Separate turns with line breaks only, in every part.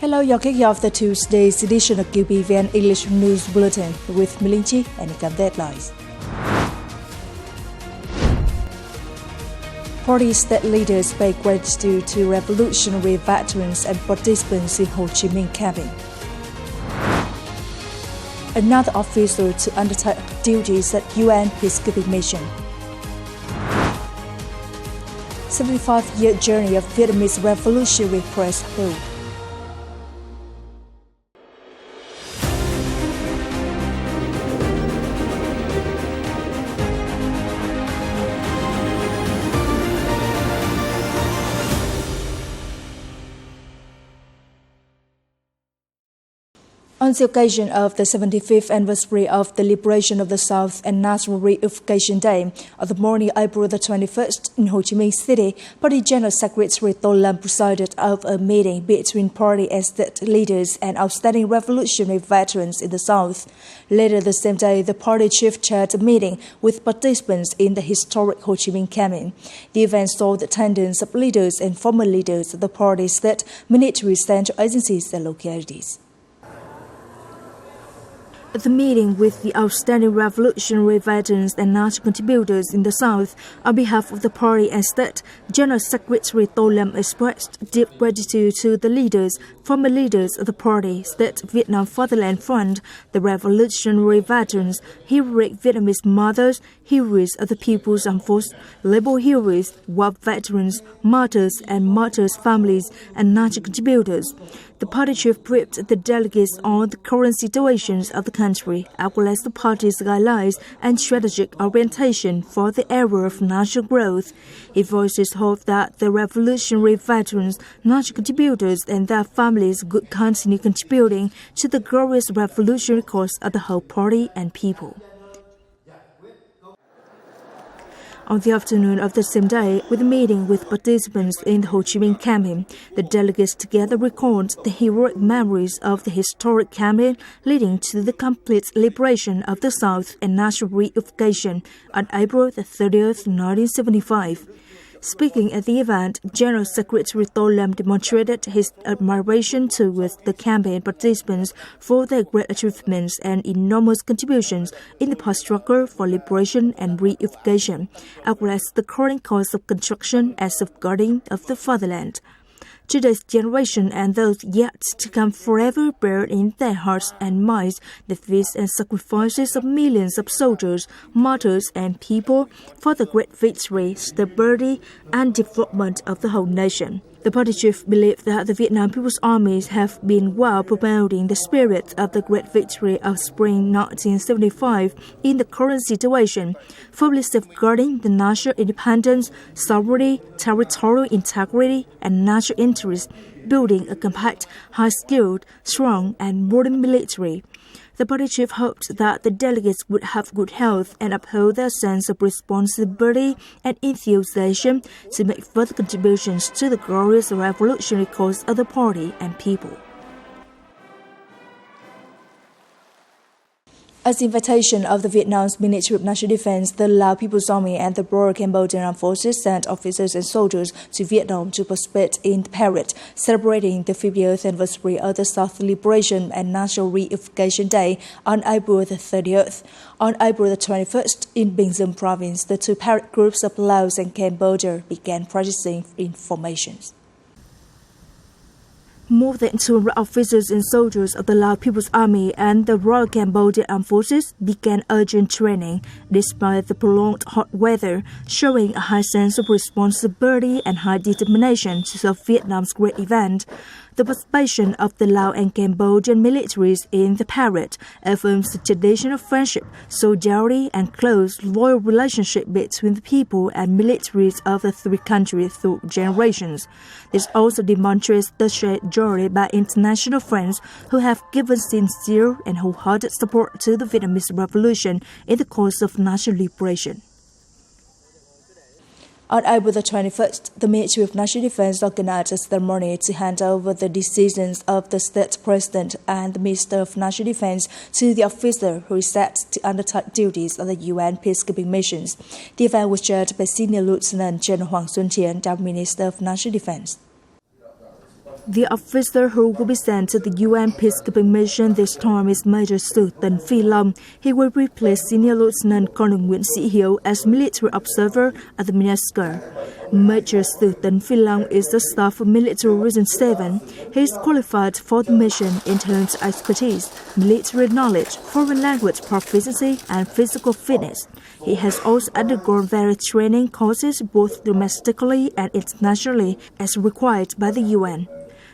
Hello, you're kicking off the Tuesday's edition of QPVN English News Bulletin with MINH and income deadlines. Party state leaders pay gratitude to revolutionary veterans and participants in Ho Chi Minh campaign. Another officer to undertake duties at UN Peacekeeping mission. 75-year journey of Vietnamese revolutionary press Reup. On the occasion of the 75th anniversary of the liberation of the South and National Reunification Day, on the morning of April the 21st in Ho Chi Minh City, Party General Secretary Tô Lâm presided over a meeting between party and state leaders and outstanding revolutionary veterans in the South. Later the same day, the party chief chaired a meeting with participants in the historic Ho Chi Minh campaign. The event saw the attendance of leaders and former leaders of the party, state, military, central agencies and localities. At the meeting with the outstanding revolutionary veterans and national contributors in the South, on behalf of the party and state, General Secretary Tô Lâm expressed deep gratitude to the leaders, former leaders of the party, State Vietnam Fatherland Front, the revolutionary veterans, heroic Vietnamese mothers, heroes of the People's Armed Forces, labor heroes, war veterans, martyrs and martyrs' families, and national contributors. The party chief briefed the delegates on the current situations of the country, as well as the party's guidelines and strategic orientation for the era of national growth. He voiced his hope that the revolutionary veterans, national contributors, and their families would continue contributing to the glorious revolutionary cause of the whole party and people. On the afternoon of the same day, with a meeting with participants in the Ho Chi Minh campaign, the delegates together recalled the heroic memories of the historic campaign leading to the complete liberation of the South and national reunification on April 30th, 1975. Speaking at the event, General Secretary Tô Lâm demonstrated his admiration towards the campaign participants for their great achievements and enormous contributions in the past struggle for liberation and reunification, as well as the current cause of construction and safeguarding of the fatherland. Today's generation and those yet to come forever bear in their hearts and minds the feats and sacrifices of millions of soldiers, martyrs, and people for the great victory, stability, and development of the whole nation. The party chief believed that the Vietnam People's Armies have been well promoting the spirit of the great victory of spring 1975 in the current situation, firmly safeguarding the national independence, sovereignty, territorial integrity, and national interest, building a compact, high-skilled, strong, and modern military. The party chief hoped that the delegates would have good health and uphold their sense of responsibility and enthusiasm to make further contributions to the glorious revolutionary cause of the party and people. At the invitation of the Vietnam's Ministry of National Defense, the Lao People's Army and the Royal Cambodian Armed Forces sent officers and soldiers to Vietnam to participate in the parade celebrating the 50th anniversary of the South Liberation and National Reunification Day on April the 30th. On April the 21st, in Bình Dương province, the two parade groups of Laos and Cambodia began practicing in formations. More than 200 officers and soldiers of the Lao People's Army and the Royal Cambodian Armed Forces began urgent training despite the prolonged hot weather, showing a high sense of responsibility and high determination to serve Vietnam's great event. The participation of the Lao and Cambodian militaries in the parade affirms the tradition of friendship, solidarity, and close, loyal relationship between the people and militaries of the three countries through generations. This also demonstrates the shared joy by international friends who have given sincere and wholehearted support to the Vietnamese Revolution in the cause of national liberation. On April the 21st, the Ministry of National Defense organized a ceremony to hand over the decisions of the State President and the Minister of National Defense to the officer who is set to undertake duties on the UN peacekeeping missions. The event was chaired by Senior Lieutenant General Hoàng Xuân Chiến, Minister of National Defense. The officer who will be sent to the UN peacekeeping mission this time is Major Sư Tấn Phi Long. He will replace Senior Lieutenant Colonel Nguyễn Sĩ Hiếu as military observer at the MINH. Major Sư Tấn Phi Long is the staff of Military Region 7. He is qualified for the mission in terms of expertise, military knowledge, foreign language proficiency, and physical fitness. He has also undergone various training courses both domestically and internationally as required by the UN.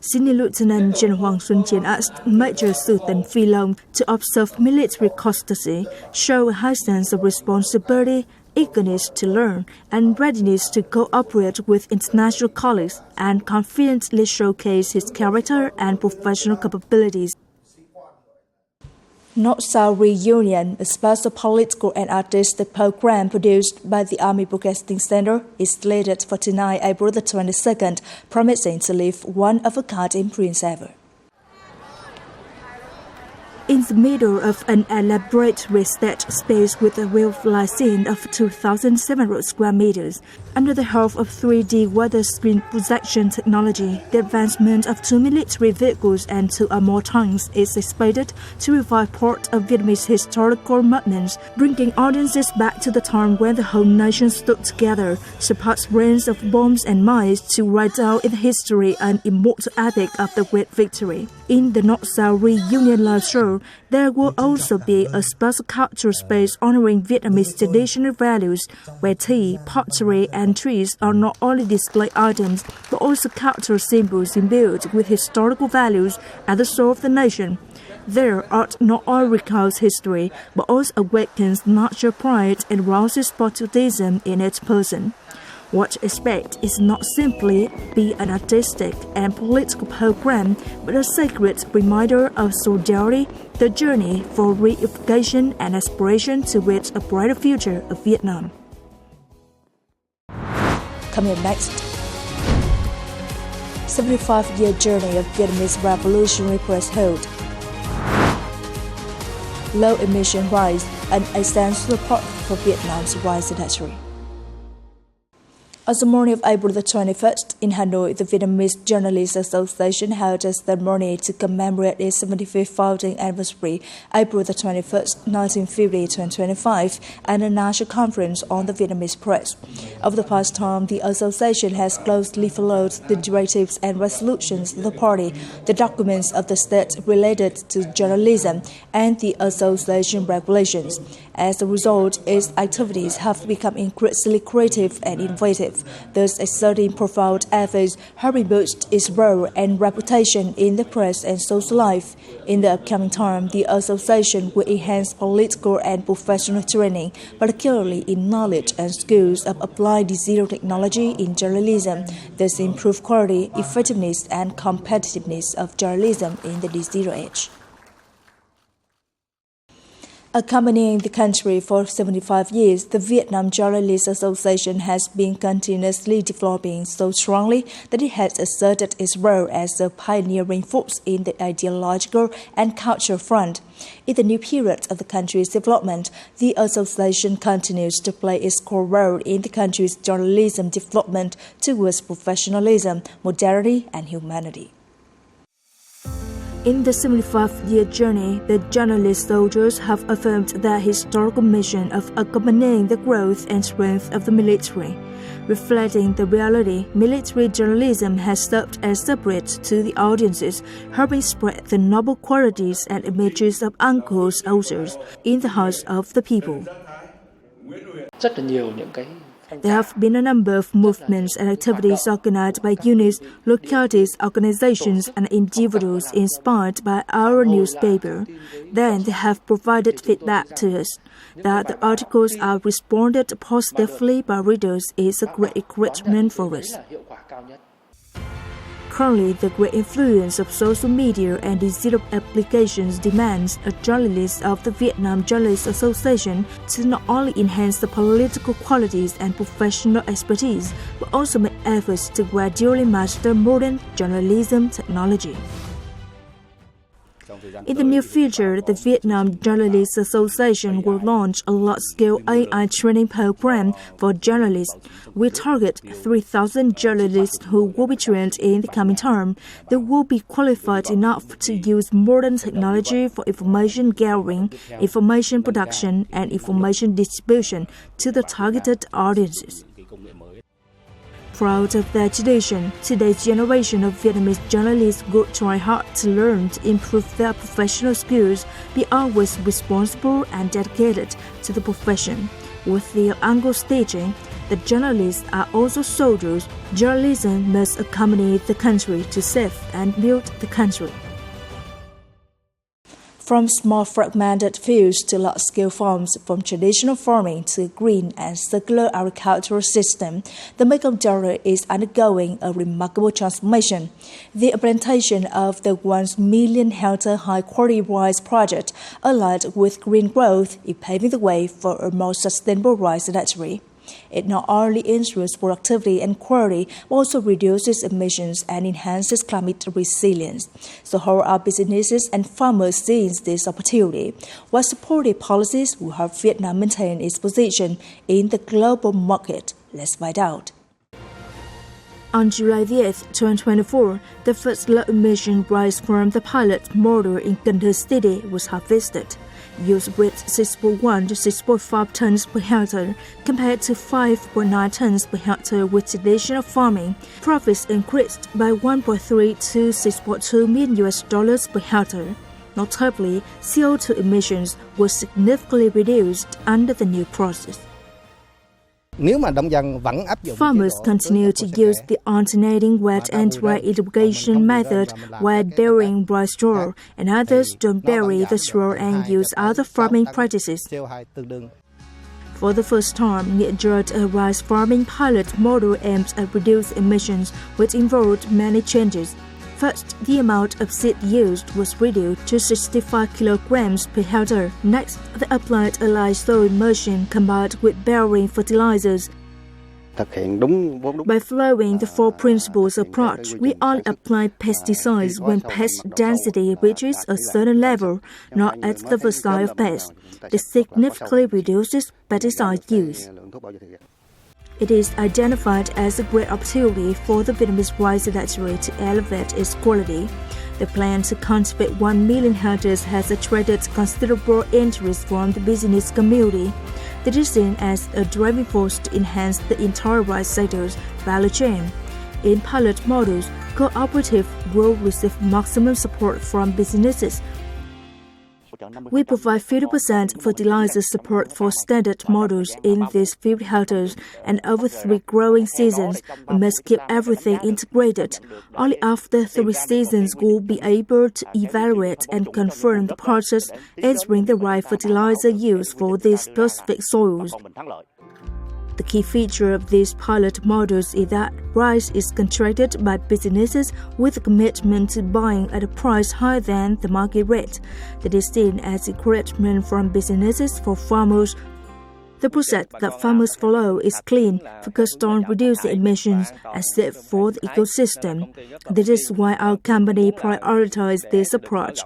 Senior Lieutenant General Hoàng Xuân Chiến asked Major Sư Tấn Phi Long to observe military courtesy, show a high sense of responsibility, eagerness to learn, and readiness to cooperate with international colleagues, and confidently showcase his character and professional capabilities. North-South Reunion, a special political and artistic program produced by the Army Broadcasting Center, is slated for tonight, April the 22nd, promising to leave one-of-a-kind imprint ever. In the middle of an elaborate reset space with a real-life scene of 2,700 square meters, under the help of 3D weather screen projection technology, the advancement of 2 military vehicles and 2 armored tanks is expected to revive part of Vietnamese historical monuments, bringing audiences back to the time when the whole nation stood together, surpassed rains of bombs and mines to write down in the history an immortal epic of the great victory. In the North-South Reunion live show, there will also be a special cultural space honoring Vietnamese traditional values, where tea, pottery, and trees are not only display items, but also cultural symbols imbued with historical values at the soul of the nation. Their art not only recounts history, but also awakens national pride and rouses patriotism in its person. What to expect is not simply be an artistic and political program, but a sacred reminder of solidarity, the journey for reunification and aspiration towards a brighter future of Vietnam. Coming up next, 75-year journey of Vietnamese revolutionary press held. Low emission rise, an essential part for Vietnam's rising history. On the morning of April the 21st, in Hanoi, the Vietnamese Journalists Association held a ceremony to commemorate its 75th founding anniversary, April the 21st, 1950-2025, and a national conference on the Vietnamese press. Over the past time, the association has closely followed the directives and resolutions of the party, the documents of the state related to journalism, and the association regulations. As a result, its activities have become increasingly creative and innovative, thus exerting profound efforts helping boost its role and reputation in the press and social life. In the upcoming time, the association will enhance political and professional training, particularly in knowledge and skills of applying digital technology in journalism, thus improve quality, effectiveness, and competitiveness of journalism in the digital age. Accompanying the country for 75 years, the Vietnam Journalists Association has been continuously developing so strongly that it has asserted its role as a pioneering force in the ideological and cultural front. In the new period of the country's development, the association continues to play its core role in the country's journalism development towards professionalism, modernity, and humanity. In the 75-year journey, the journalist soldiers have affirmed their historical mission of accompanying the growth and strength of the military. Reflecting the reality, military journalism has served as a bridge to the audiences, helping spread the noble qualities and images of uncles soldiers in the hearts of the people. There have been a number of movements and activities organized by units, localities, organizations, and individuals inspired by our newspaper. Then they have provided feedback to us. That the articles are responded positively by readers is a great encouragement for us. Currently, the great influence of social media and digital applications demands a journalist of the Vietnam Journalists Association to not only enhance the political qualities and professional expertise, but also make efforts to gradually master modern journalism technology. In the near future, the Vietnam Journalists Association will launch a large-scale AI training program for journalists. We target 3,000 journalists who will be trained in the coming term. They will be qualified enough to use modern technology for information gathering, information production, and information distribution to the targeted audiences. Proud of their tradition, today's generation of Vietnamese journalists will try hard to learn to improve their professional skills, be always responsible and dedicated to the profession. With their Anglo teaching, the journalists are also soldiers. Journalism must accompany the country to save and build the country. From small fragmented fields to large-scale farms, from traditional farming to green and circular agricultural system, the Mekong Delta is undergoing a remarkable transformation. The implementation of the 1 million hectare high-quality rice project, allied with green growth, is paving the way for a more sustainable rice industry. It not only ensures productivity and quality, but also reduces emissions and enhances climate resilience. So how are businesses and farmers seeing this opportunity? What supportive policies will help Vietnam maintain its position in the global market? Let's find out. On July 8, 2024, the first low-emission rice from the pilot model in Cần Thơ City was harvested. Yields reached 6.1 to 6.5 tons per hectare, compared to 5.9 tons per hectare with traditional farming. Profits increased by 1.3 to $6.2 million per hectare. Notably, CO2 emissions were significantly reduced under the new process. Farmers continue to use the alternating wet and dry irrigation method while burying rice straw, and others don't bury the straw and use other farming practices. For the first time, a rice farming pilot model aims at reducing emissions, which involved many changes. First, the amount of seed used was reduced to 65 kilograms per hectare. Next, they applied a light soil emulsion combined with burying fertilizers. By following the 4 principles approach, we only apply pesticides when pest density reaches a certain level, not at the first sign of pests. This significantly reduces pesticide use. It is identified as a great opportunity for the Vietnamese rice industry to elevate its quality. The plan to cultivate 1 million hectares has attracted considerable interest from the business community. It is seen as a driving force to enhance the entire rice sector's value chain. In pilot models, cooperatives will receive maximum support from businesses. We provide 50% fertilizer support for standard models in these 50 hectares, and over 3 growing seasons, we must keep everything integrated. Only after 3 seasons we'll be able to evaluate and confirm the process, entering the right fertilizer use for these specific soils. The key feature of these pilot models is that rice is contracted by businesses with a commitment to buying at a price higher than the market rate. That is seen as encouragement from businesses for farmers. The process that farmers follow is clean, focused on reducing emissions, and safe for the ecosystem. That is why our company prioritizes this approach.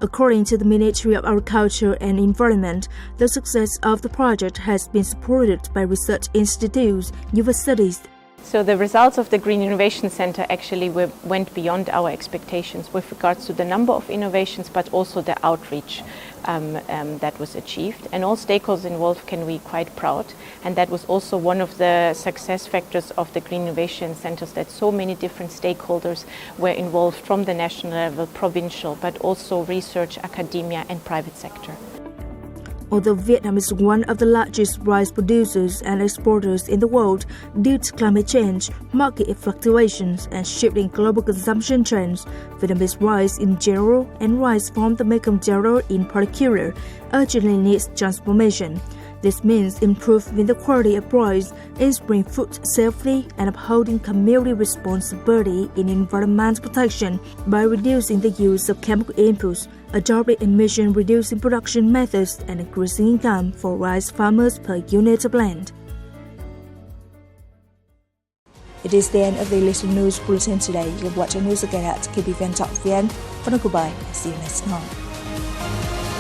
According to the Ministry of Agriculture and Environment, the success of the project has been supported by research institutes, universities.
So the results of the Green Innovation Center actually went beyond our expectations with regards to the number of innovations, but also the outreach that was achieved. And all stakeholders involved can be quite proud. And that was also one of the success factors of the Green Innovation Centers, that so many different stakeholders were involved from the national level, provincial, but also research, academia and private sector.
Although Vietnam is one of the largest rice producers and exporters in the world, due to climate change, market fluctuations, and shifting global consumption trends, Vietnamese rice in general and rice from the Mekong Delta in particular urgently needs transformation. This means improving the quality of rice, ensuring food safety, and upholding community responsibility in environmental protection by reducing the use of chemical inputs, adopting emission-reducing production methods, and increasing income for rice farmers per unit of land. It is the end of the latest news bulletin today. You're watching news again at QPVN.vn. For now, goodbye. See you next time.